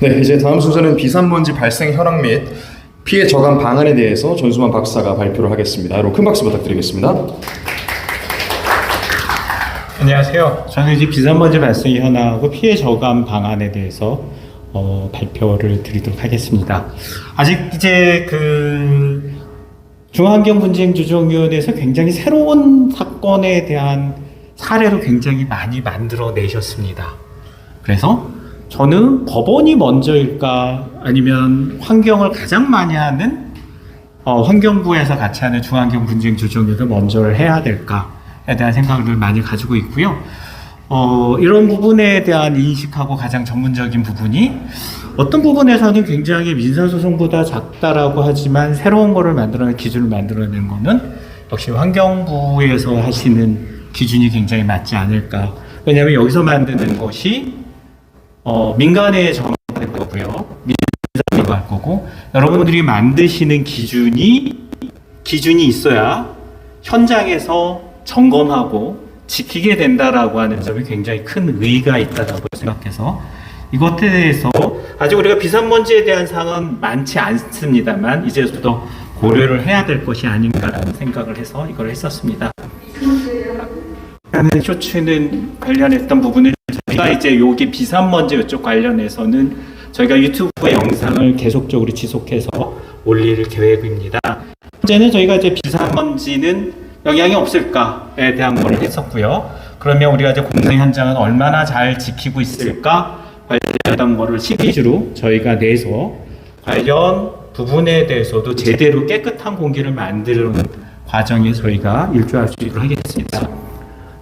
네, 이제 다음 순서는 비산먼지 발생 현황 및 피해 저감 방안에 대해서 전수만 박사가 발표를 하겠습니다. 여러분 큰 박수 부탁드리겠습니다. 안녕하세요. 저는 이제 비산먼지 발생 현황하고 피해 저감 방안에 대해서 발표를 드리도록 하겠습니다. 아직 이제 중앙환경분쟁조정위원회에서 굉장히 새로운 사건에 대한 사례로 굉장히 많이 만들어내셨습니다. 그래서 저는 법원이 먼저일까 아니면 환경을 가장 많이 하는 환경부에서 같이 하는 중앙환경분쟁조정위를 먼저 해야 될까에 대한 생각을 많이 가지고 있고요. 이런 부분에 대한 인식하고 가장 전문적인 부분이 어떤 부분에서는 굉장히 민사소송보다 작다라고 하지만 새로운 거를 만들어낸 기준을 만들어낸 거는 역시 환경부에서 하시는 기준이 굉장히 맞지 않을까. 왜냐하면 여기서 만드는 것이 민간에 정할 거고요. 민사소송을 할 거고 여러분들이 만드시는 기준이 있어야 현장에서 점검하고 지키게 된다라고 하는 점이 굉장히 큰 의의가 있다고 생각해서 이것에 대해서 아직 우리가 비산먼지에 대한 사항은 많지 않습니다만 이제부터 고려를 해야 될 것이 아닌가라는 생각을 해서 이걸 했었습니다. 쇼츠는 관련했던 부분을 저희가 이제 여기 비산먼지 이쪽 관련해서는 저희가 유튜브에 영상을 계속적으로 지속해서 올릴 계획입니다. 현재는 저희가 이제 비산먼지는 영향이 없을까에 대한 걸 했었고요. 그러면 우리가 이제 공사 현장은 얼마나 잘 지키고 있을까 관련된 거를 시리즈로 저희가 내서 관련 부분에 대해서도 제대로 깨끗한 공기를 만드는 과정에 저희가 일조할 수 있도록 하겠습니다.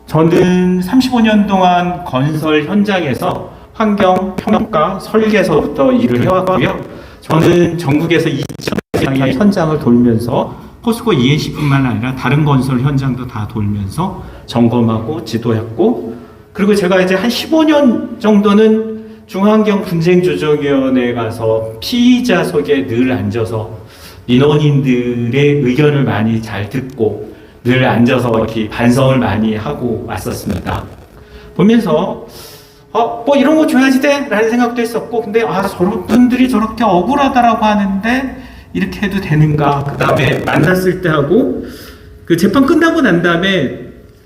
저는 35년 동안 건설 현장에서 환경 평가 설계서부터 일을 해왔고요. 저는 전국에서 2,000개의 현장을 돌면서 포스코 ENC뿐만 아니라 다른 건설 현장도 다 돌면서 점검하고 지도했고, 그리고 제가 이제 한 15년 정도는 중환경분쟁조정위원회에 가서 피의자석에 늘 앉아서 민원인들의 의견을 많이 잘 듣고 늘 앉아서 이렇게 반성을 많이 하고 왔었습니다. 보면서 뭐 이런 거 줘야지 돼? 라는 생각도 했었고, 근데 저런 분들이 저렇게 억울하다라고 하는데 이렇게 해도 되는가? 그 다음에 만났을 때 하고 그 재판 끝나고 난 다음에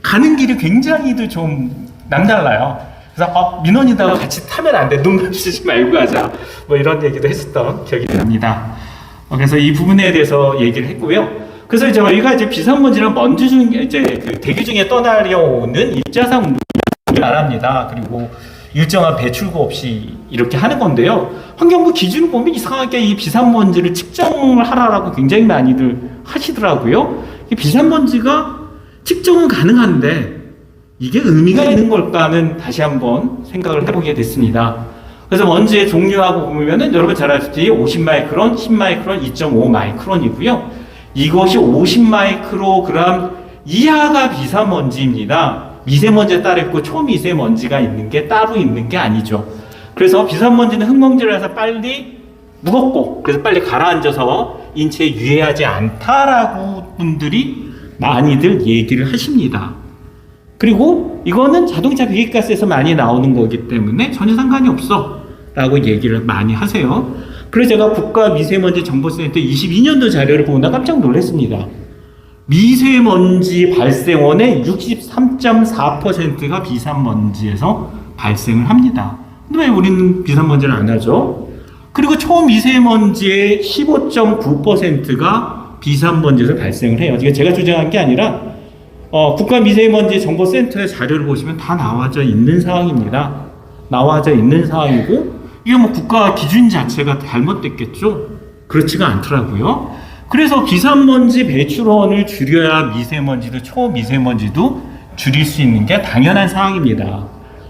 가는 길이 굉장히도 좀 남달라요. 그래서 민원이다가 같이 타면 안 돼. 눈 마주치지 말고 가자. 뭐 이런 얘기도 했었던 기억이 납니다. 그래서 이 부분에 대해서 얘기를 했고요. 그래서 이제 저희가 이제 비산먼지랑 먼지 중 이제 대기 중에 떠나려오는 입자상 물을 말합니다. 그리고 일정한 배출구 없이 이렇게 하는 건데요. 환경부 기준을 보면 이상하게 이 비산먼지를 측정을 하라라고 굉장히 많이들 하시더라고요. 이 비산먼지가 측정은 가능한데 이게 의미가 있는 걸까는 다시 한번 생각을 해보게 됐습니다. 그래서 먼지의 종류하고 보면은 여러분 잘 아시듯이 50마이크론, 10마이크론, 2.5마이크론이고요. 이것이 50마이크로그램 이하가 비산먼지입니다. 미세먼지에 따로 있고 초미세먼지가 있는 게 따로 있는 게 아니죠. 그래서 비산먼지는 흙먼지라서 빨리 무겁고 그래서 빨리 가라앉아서 인체에 유해하지 않다라고 분들이 많이들 얘기를 하십니다. 그리고 이거는 자동차 배기가스에서 많이 나오는 거기 때문에 전혀 상관이 없어 라고 얘기를 많이 하세요. 그래서 제가 국가미세먼지정보센터 22년도 자료를 보다 깜짝 놀랐습니다. 미세먼지 발생원의 63.4%가 비산먼지에서 발생을 합니다. 근데 왜 우리는 비산먼지를 안 하죠? 그리고 초미세먼지의 15.9%가 비산먼지에서 발생을 해요. 이게 제가 주장한 게 아니라 국가미세먼지정보센터의 자료를 보시면 다 나와져 있는 상황입니다. 나와져 있는 상황이고 이게 뭐 국가 기준 자체가 잘못됐겠죠? 그렇지가 않더라고요. 그래서 비산먼지 배출원을 줄여야 미세먼지도 초미세먼지도 줄일 수 있는 게 당연한 상황입니다.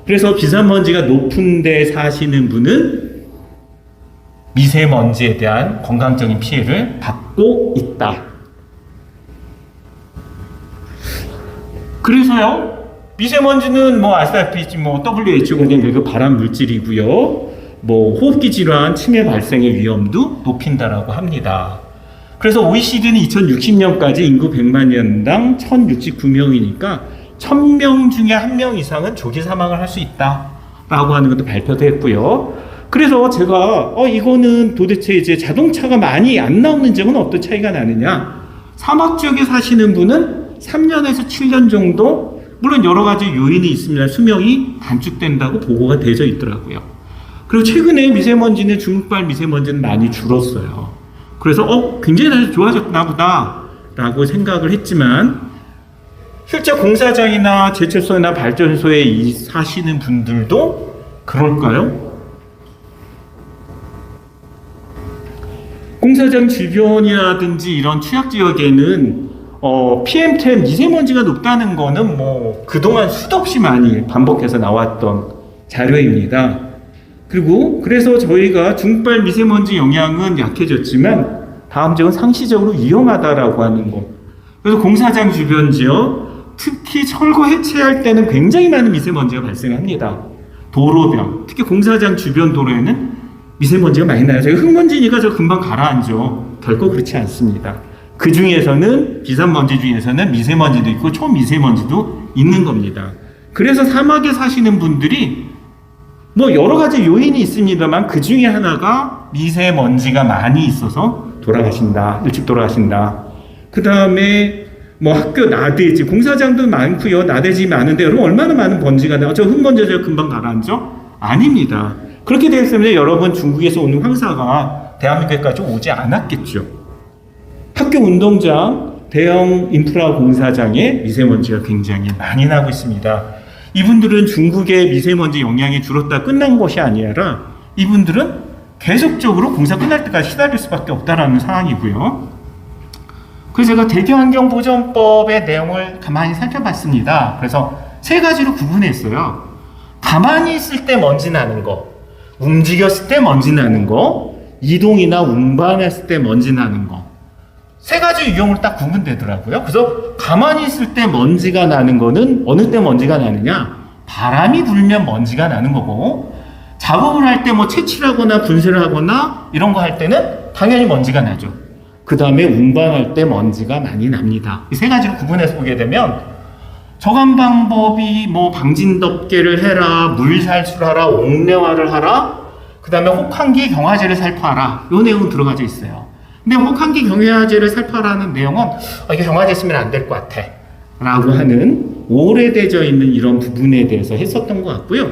그래서 비산먼지가 높은 데 사시는 분은 미세먼지에 대한 건강적인 피해를 받고 있다. 그래서요, 미세먼지는 뭐 아시다시피 뭐 WHO가 그 발암 물질이고요. 뭐 호흡기 질환, 치매 발생의 위험도 높인다라고 합니다. 그래서 OECD는 2060년까지 인구 100만 년당 1069명이니까 1000명 중에 1명 이상은 조기 사망을 할 수 있다라고 하는 것도 발표도 했고요. 그래서 제가 이거는 도대체 이제 자동차가 많이 안 나오는 지역은 어떤 차이가 나느냐? 사막 지역에 사시는 분은 3년에서 7년 정도, 물론 여러 가지 요인이 있습니다. 수명이 단축된다고 보고가 되어 있더라고요. 그리고 최근에 미세먼지는 중국발 미세먼지는 많이 줄었어요. 그래서 굉장히 좋아졌나 보다 라고 생각을 했지만, 실제 공사장이나 제철소나 발전소에 사시는 분들도 그럴까요? 공사장 주변이라든지 이런 취약지역에는 PM10 미세먼지가 높다는 거는 뭐 그동안 수도 없이 많이 반복해서 나왔던 자료입니다. 그리고 그래서 저희가 중국발 미세먼지 영향은 약해졌지만 다음 지역은 상시적으로 위험하다라고 하는 거. 그래서 공사장 주변 지역, 특히 철거 해체할 때는 굉장히 많은 미세먼지가 발생합니다. 도로변, 특히 공사장 주변 도로에는 미세먼지가 많이 나요. 저희 흙먼지니까 저 금방 가라앉죠. 결코 그렇지 않습니다. 그 중에서는 비산먼지 중에서는 미세먼지도 있고 초미세먼지도 있는 겁니다. 그래서 사막에 사시는 분들이 뭐 여러 가지 요인이 있습니다만 그 중에 하나가 미세먼지가 많이 있어서 돌아가신다. 일찍 돌아가신다. 그 다음에 뭐 학교 나대지, 공사장도 많고요. 나대지 많은데 여러분 얼마나 많은 먼지가 나요? 저 흙먼지 저 금방 가라앉죠? 아닙니다. 그렇게 되었으면 여러분 중국에서 오는 황사가 대한민국에까지 오지 않았겠죠. 학교 운동장, 대형 인프라 공사장에 미세먼지가 굉장히 많이 나고 있습니다. 이분들은 중국의 미세먼지 영향이 줄었다 끝난 것이 아니라 이분들은 계속적으로 공사 끝날 때까지 시달릴 수밖에 없다라는 상황이고요. 그래서 제가 대기환경보전법의 내용을 가만히 살펴봤습니다. 그래서 세 가지로 구분했어요. 가만히 있을 때 먼지 나는 거, 움직였을 때 먼지 나는 거, 이동이나 운반했을 때 먼지 나는 거. 세 가지 유형으로 딱 구분되더라고요. 그래서 가만히 있을 때 먼지가 나는 거는 어느 때 먼지가 나느냐? 바람이 불면 먼지가 나는 거고, 작업을 할 때 뭐 채취하거나 분쇄를 하거나 이런 거 할 때는 당연히 먼지가 나죠. 그 다음에 운반할 때 먼지가 많이 납니다. 이 세 가지로 구분해서 보게 되면 저감 방법이 뭐 방진덮개를 해라, 물살수를 하라, 옥내화를 하라, 그 다음에 혹한기 경화제를 살포하라. 이 내용은 들어가져 있어요. 근데 혹한기 경화제를 살포하라는 내용은 이게 경화제 쓰면 안 될 것 같아 라고 하는 오래되어 있는 이런 부분에 대해서 했었던 것 같고요.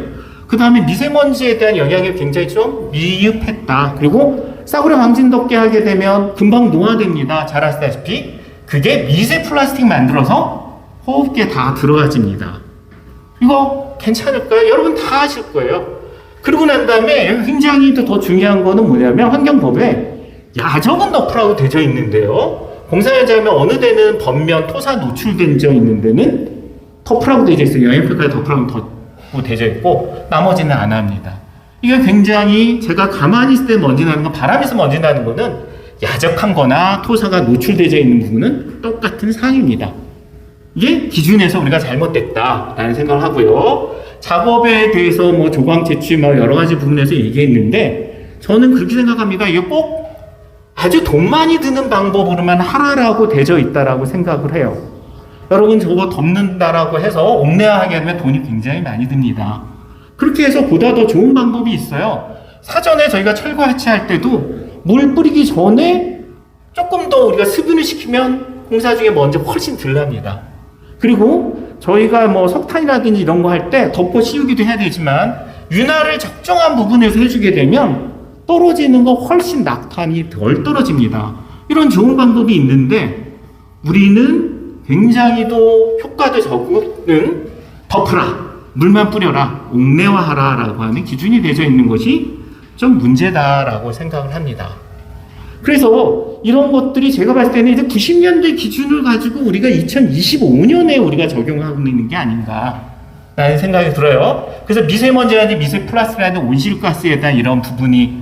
그 다음에 미세먼지에 대한 영향이 굉장히 좀 미흡했다. 그리고 싸구려 방진덮개 하게 되면 금방 노화됩니다. 잘 아시다시피 그게 미세 플라스틱 만들어서 호흡기에 다 들어가집니다. 이거 괜찮을까요? 여러분 다 아실 거예요. 그러고 난 다음에 굉장히 더 중요한 거는 뭐냐면 환경법에 야적은 너프라고 되어 있는데요. 공사 현장에 어느 데는 번면 토사 노출된 져 있는 데는 터프라고 되어 있어요. 영향평가에 터프라고 되어 있고 나머지는 안 합니다. 이게 굉장히 제가 가만히 있을 때 먼지 나는 건, 바람에서 먼지 나는 거는 야적한 거나 토사가 노출되어 있는 부분은 똑같은 사항입니다. 이게 기준에서 우리가 잘못됐다라는 생각을 하고요. 작업에 대해서 뭐 조광 채취 뭐 여러 가지 부분에서 얘기했는데 저는 그렇게 생각합니다. 이게 꼭 아주 돈 많이 드는 방법으로만 하라라고 되어 있다라고 생각을 해요. 여러분 저거 덮는다라고 해서 옥내화하게 되면 돈이 굉장히 많이 듭니다. 그렇게 해서 보다 더 좋은 방법이 있어요. 사전에 저희가 철거 해체할 때도 물 뿌리기 전에 조금 더 우리가 수분을 시키면 공사 중에 먼지 훨씬 덜 납니다. 그리고 저희가 뭐 석탄이라든지 이런 거 할 때 덮어 씌우기도 해야 되지만 윤활을 적정한 부분에서 해주게 되면 떨어지는 거 훨씬 낙탄이 덜 떨어집니다. 이런 좋은 방법이 있는데 우리는 굉장히도 효과도 적은 덮으라, 물만 뿌려라, 옥내화하라 라고 하는 기준이 되어 있는 것이 좀 문제다라고 생각을 합니다. 그래서 이런 것들이 제가 봤을 때는 이제 90년대 기준을 가지고 우리가 2025년에 우리가 적용하고 있는 게 아닌가 라는 생각이 들어요. 그래서 미세먼지라든지 미세 플라스틱이라든지 온실가스에 대한 이런 부분이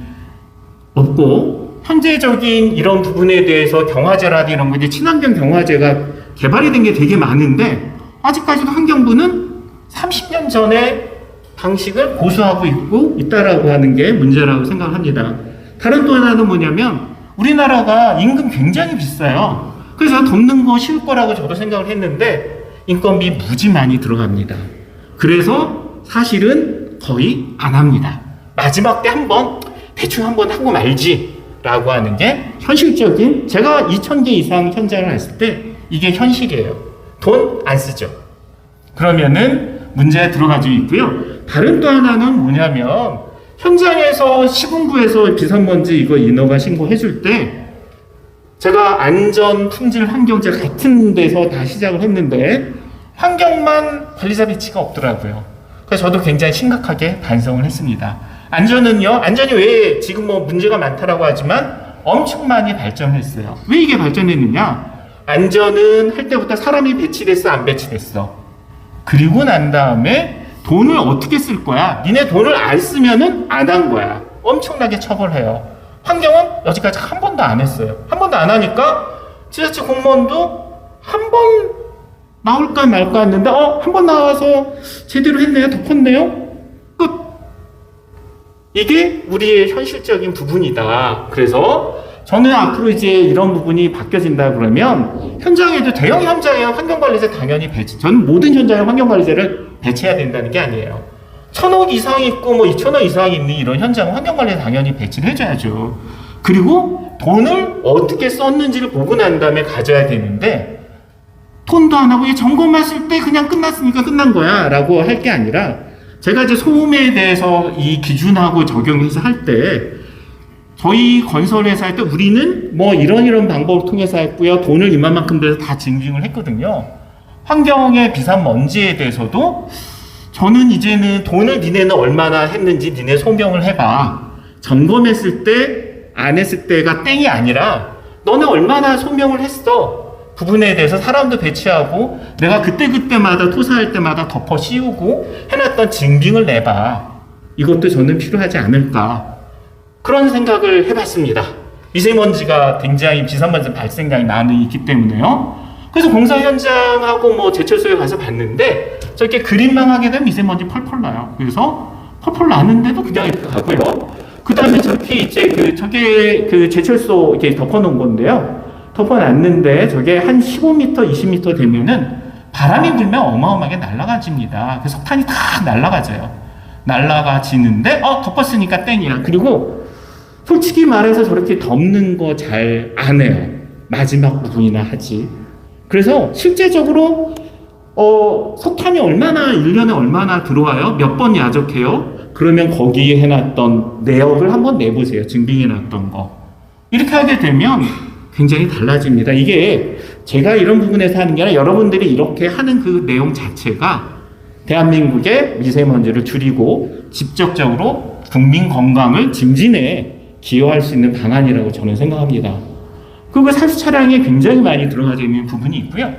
없고, 현재적인 이런 부분에 대해서 경화제라든지 이런 거 이제 친환경 경화제가 개발이 된 게 되게 많은데 아직까지도 환경부는 30년 전에 방식을 고수하고 있다라고 하는 게 문제라고 생각을 합니다. 다른 또 하나는 뭐냐면 우리나라가 임금 굉장히 비싸요. 그래서 덮는 거 쉬울 거라고 저도 생각을 했는데 인건비 무지 많이 들어갑니다. 그래서 사실은 거의 안 합니다. 마지막 때 한번 대충 한번 하고 말지라고 하는 게 현실적인, 제가 2,000개 이상 현장을 했을 때 이게 현실이에요. 돈 안 쓰죠. 그러면은 문제가 들어가지고 있고요. 다른 또 하나는 뭐냐면 현장에서 시군구에서 비산먼지 이거 인허가 신고해줄 때 제가 안전, 품질, 환경제 같은 데서 다 시작을 했는데 환경만 관리자 배치가 없더라고요. 그래서 저도 굉장히 심각하게 반성을 했습니다. 안전이 왜 지금 뭐 문제가 많다라고 하지만 엄청 많이 발전했어요. 왜 이게 발전했느냐? 안전은 할 때부터 사람이 배치됐어, 안 배치됐어. 그리고 난 다음에 돈을 어떻게 쓸 거야? 니네 돈을 안 쓰면은 안 한 거야. 엄청나게 처벌해요. 환경은 여지까지 한 번도 안 했어요. 한 번도 안 하니까 지자체 공무원도 한 번 나올까 말까 했는데 한 번 나와서 제대로 했네요. 덮었네요. 끝. 이게 우리의 현실적인 부분이다. 그래서 저는 앞으로 이제 이런 부분이 바뀌어진다 그러면 현장에도 대형 현장에 환경관리자 당연히 배치. 저는 모든 현장에 환경관리자를 배치해야 된다는 게 아니에요. 1,000억 이상 있고 뭐 2,000억 이상 있는 이런 현장 환경관리자 당연히 배치를 해줘야죠. 그리고 돈을 어떻게 썼는지를 보고 난 다음에 가져야 되는데 돈도 안 하고 점검했을 때 그냥 끝났으니까 끝난 거야 라고 할 게 아니라 제가 이제 소음에 대해서 이 기준하고 적용해서 할 때 저희 건설회사 할 때 우리는 뭐 이런 방법을 통해서 했고요. 돈을 이만큼 들여서 다 증빙을 했거든요. 환경의 비산먼지에 대해서도 저는 이제는 돈을 니네는 얼마나 했는지 니네 소명을 해봐. 점검했을 때 안 했을 때가 땡이 아니라 너네 얼마나 소명을 했어. 부분에 대해서 사람도 배치하고 내가 그때마다 토사할 때마다 덮어 씌우고 해놨던 증빙을 내봐. 이것도 저는 필요하지 않을까. 그런 생각을 해봤습니다. 미세먼지가 굉장히 비산먼지 발생량이 많이 있기 때문에요. 그래서 공사 현장하고 뭐 제철소에 가서 봤는데 저렇게 그림만 하게 되면 미세먼지 펄펄 나요. 그래서 펄펄 나는데도 그냥 이렇게 가고요. 그 다음에 저렇게 이제 저게 제철소 이렇게 덮어놓은 건데요. 덮어놨는데 저게 한 15m, 20m 되면은 바람이 불면 어마어마하게 날아가집니다. 그 석탄이 다 날아가져요. 날아가지는데 덮었으니까 땡이야. 그리고 솔직히 말해서 저렇게 덮는 거 잘 안 해요. 마지막 부분이나 하지. 그래서 실제적으로 석탄이 1년에 얼마나 들어와요? 몇 번 야적해요? 그러면 거기에 해놨던 내역을 한번 내보세요. 증빙해놨던 거. 이렇게 하게 되면 굉장히 달라집니다. 이게 제가 이런 부분에서 하는 게 아니라 여러분들이 이렇게 하는 그 내용 자체가 대한민국의 미세먼지를 줄이고 직접적으로 국민 건강을 증진에 기여할 수 있는 방안이라고 저는 생각합니다. 그리고 사수 차량에 굉장히 많이 들어가져 있는 부분이 있고요.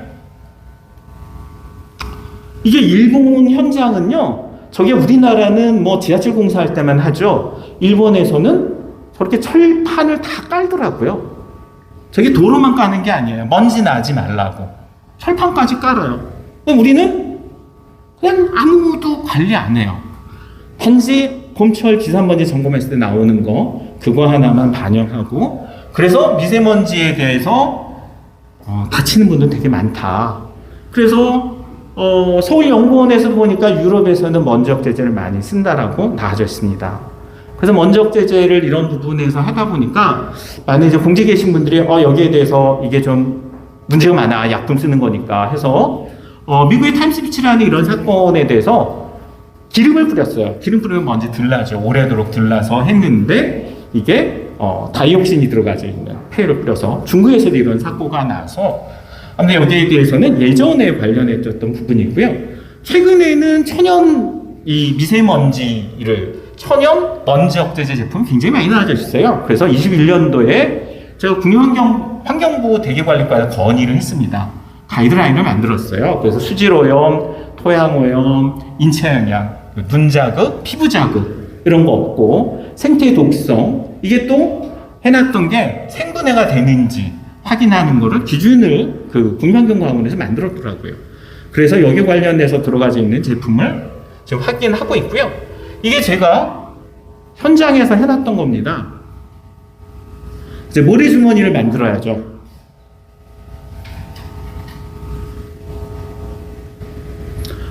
이게 일본 현장은요, 저게 우리나라는 뭐 지하철 공사할 때만 하죠. 일본에서는 저렇게 철판을 다 깔더라고요. 저게 도로만 까는 게 아니에요. 먼지 나지 말라고. 철판까지 깔아요. 우리는 그냥 아무도 관리 안 해요. 단지 봄철 비산먼지 점검했을 때 나오는 거, 그거 하나만 반영하고, 그래서 미세먼지에 대해서 다치는 분들 되게 많다. 그래서 서울연구원에서 보니까 유럽에서는 먼지역제제를 많이 쓴다라고 나와져 있습니다. 그래서 먼지역제제를 이런 부분에서 하다 보니까 많은 이제 공직에 계신 분들이 여기에 대해서 이게 좀 문제가 많아, 약품 쓰는 거니까 해서 미국의 타임스피치라는 이런 사건에 대해서 기름을 뿌렸어요. 기름 뿌리면 먼지 들나죠. 오래도록 들나서 했는데 이게 다이옥신이 들어가져 있는 폐를 뿌려서 중국에서도 이런 사고가 나서 근데 여기에 대해서는 예전에 관련했던 부분이고요. 최근에는 천연 천연 먼지 억제제 제품이 굉장히 많이 나와져 있어요. 그래서 21년도에 제가 국민환경부 대기관리과에서 건의를 했습니다. 가이드라인을 만들었어요. 그래서 수질오염, 토양오염, 인체영향, 눈자극, 피부자극 이런 거 없고 생태 독성 이게 또 해놨던 게 생분해가 되는지 확인하는 거를 기준을 국민환경공학원에서 만들었더라고요. 그래서 여기 관련해서 들어가져 있는 제품을 지금 확인하고 있고요. 이게 제가 현장에서 해놨던 겁니다. 이제 모래주머니를 만들어야죠.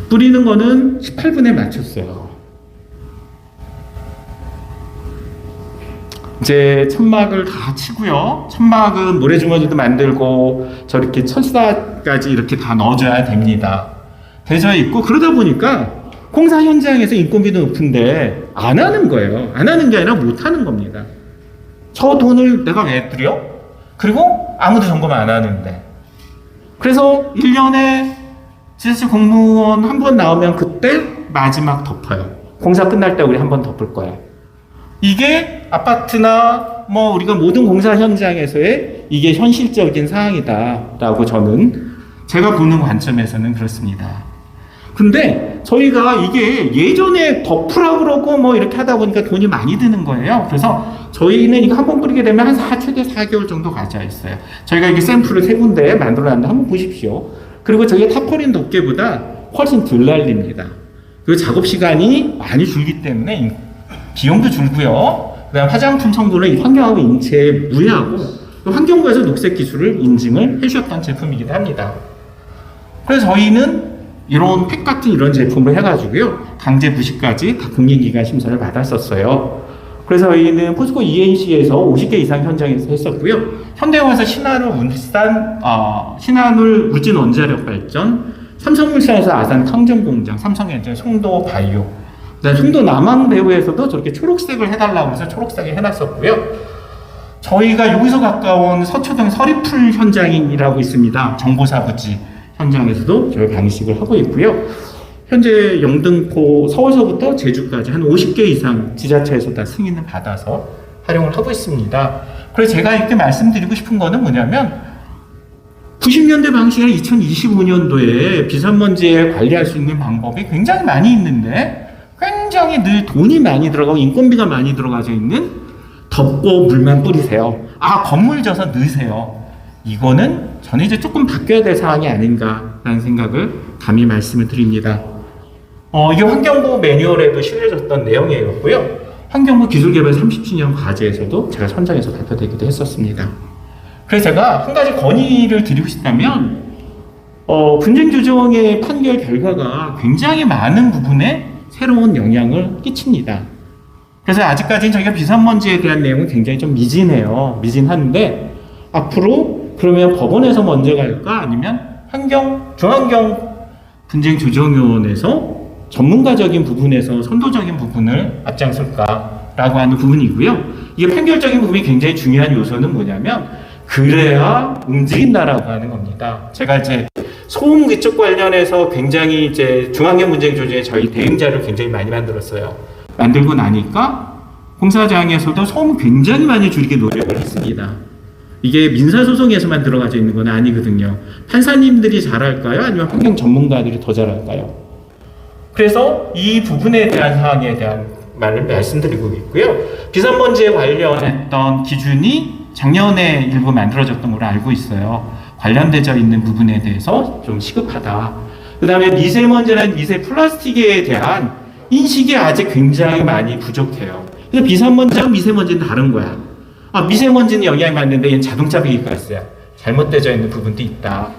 뿌리는 거는 18분에 맞췄어요. 이제 천막을 다 치고요. 천막은 모래주머니도 만들고 저렇게 철사까지 이렇게 다 넣어줘야 됩니다. 되어 있고 그러다 보니까 공사 현장에서 인건비도 높은데 안 하는 거예요. 안 하는 게 아니라 못 하는 겁니다. 저 돈을 내가 왜 들여? 그리고 아무도 점검 안 하는데. 그래서 1년에 지자체 공무원 한 번 나오면 그때 마지막 덮어요. 공사 끝날 때 우리 한 번 덮을 거야. 이게 아파트나 뭐 우리가 모든 공사 현장에서의 이게 현실적인 상황이다라고 저는 제가 보는 관점에서는 그렇습니다. 근데 저희가 이게 예전에 덮으라고 그러고 뭐 이렇게 하다 보니까 돈이 많이 드는 거예요. 그래서 저희는 이거 한 번 끓이게 되면 최대 4개월 정도 가져 있어요. 저희가 이게 샘플을 3군데 만들어 놨는데 한번 보십시오. 그리고 저희가 타포린 덮개보다 훨씬 덜 날립니다. 그리고 작업 시간이 많이 줄기 때문에 비용도 줄고요. 그다음 화장품 성분은 환경하고 인체에 무해하고 환경부에서 녹색 기술을 인증을 해주셨던 제품이기도 합니다. 그래서 저희는 이런 팩 같은 이런 제품을 해가지고요. 강제 부식까지 다 국민기관 심사를 받았었어요. 그래서 저희는 포스코 ENC에서 50개 이상 현장에서 했었고요. 현대화에서 신한울 울산, 신한울 울진 원자력 발전, 삼성물산에서 아산 강정공장, 삼성엔진 송도 바이오, 그다음 송도 남항배우에서도 저렇게 초록색을 해달라고 해서 초록색을 해놨었고요. 저희가 여기서 가까운 서초동 서리풀 현장이라고 있습니다. 정보사부지 현장에서도 저희 방식을 하고 있고요. 현재 영등포, 서울서부터 제주까지 한 50개 이상 지자체에서 다 승인을 받아서 활용을 하고 있습니다. 그래서 제가 이렇게 말씀드리고 싶은 거는 뭐냐면 90년대 방식이나 2025년도에 비산먼지에 관리할 수 있는 방법이 굉장히 많이 있는데 굉장히 늘 돈이 많이 들어가고 인건비가 많이 들어가져 있는 덮고 물만 뿌리세요. 건물 져서 넣으세요. 이거는 저는 이제 조금 바뀌어야 될 상황이 아닌가라는 생각을 감히 말씀을 드립니다. 이게 환경부 매뉴얼에도 실려졌던 내용이었고요. 환경부 기술개발 30주년 과제에서도 제가 현장에서 발표되기도 했었습니다. 그래서 제가 한 가지 건의를 드리고 싶다면 분쟁조정의 판결 결과가 굉장히 많은 부분에 새로운 영향을 끼칩니다. 그래서 아직까지는 저희가 비산먼지에 대한 내용은 굉장히 좀 미진해요. 미진한데 앞으로 그러면 법원에서 먼저 갈까 아니면 중환경 분쟁조정위원회에서 전문가적인 부분에서 선도적인 부분을 앞장설까라고 하는 부분이고요. 이게 판결적인 부분이 굉장히 중요한 요소는 뭐냐면 그래야 움직인다라고 하는 겁니다. 제가 이제 소음 그쪽 관련해서 굉장히 이제 중환경 분쟁 조정에 저희 대응자를 굉장히 많이 만들었어요. 만들고 나니까 공사장에서도 소음 굉장히 많이 줄이게 노력을 했습니다. 이게 민사소송에서만 들어가져 있는 건 아니거든요. 판사님들이 잘할까요? 아니면 환경 전문가들이 더 잘할까요? 그래서 이 부분에 대한 사항에 대한 말을 말씀드리고 있고요. 비산먼지에 관련했던 기준이 작년에 일부 만들어졌던 걸로 알고 있어요. 관련되어 있는 부분에 대해서 좀 시급하다. 그 다음에 미세먼지나 미세 플라스틱에 대한 인식이 아직 굉장히 많이 부족해요. 그래서 비산먼지와 미세먼지는 다른 거야. 미세먼지는 영향이 많은데 얘는 자동차 배기가스야. 잘못되어 있는 부분도 있다.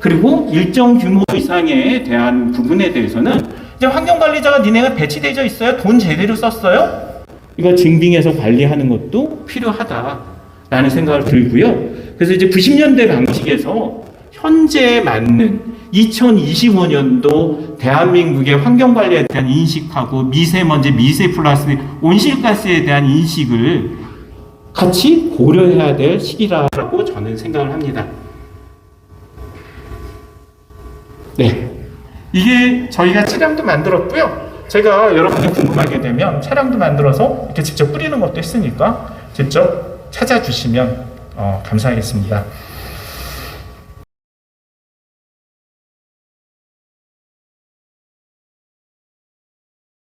그리고 일정 규모 이상에 대한 부분에 대해서는 이제 환경관리자가 니네가 배치되어 있어요? 돈 제대로 썼어요? 이거 증빙해서 관리하는 것도 필요하다라는 생각을 들고요. 그래서 이제 90년대 방식에서 현재에 맞는 2025년도 대한민국의 환경관리에 대한 인식하고 미세먼지, 미세플라스틱, 온실가스에 대한 인식을 같이 고려해야 될 시기라고 저는 생각을 합니다. 네. 이게 저희가 차량도 만들었고요. 제가 여러분이 궁금하게 되면 차량도 만들어서 이렇게 직접 뿌리는 것도 했으니까 직접 찾아주시면 감사하겠습니다.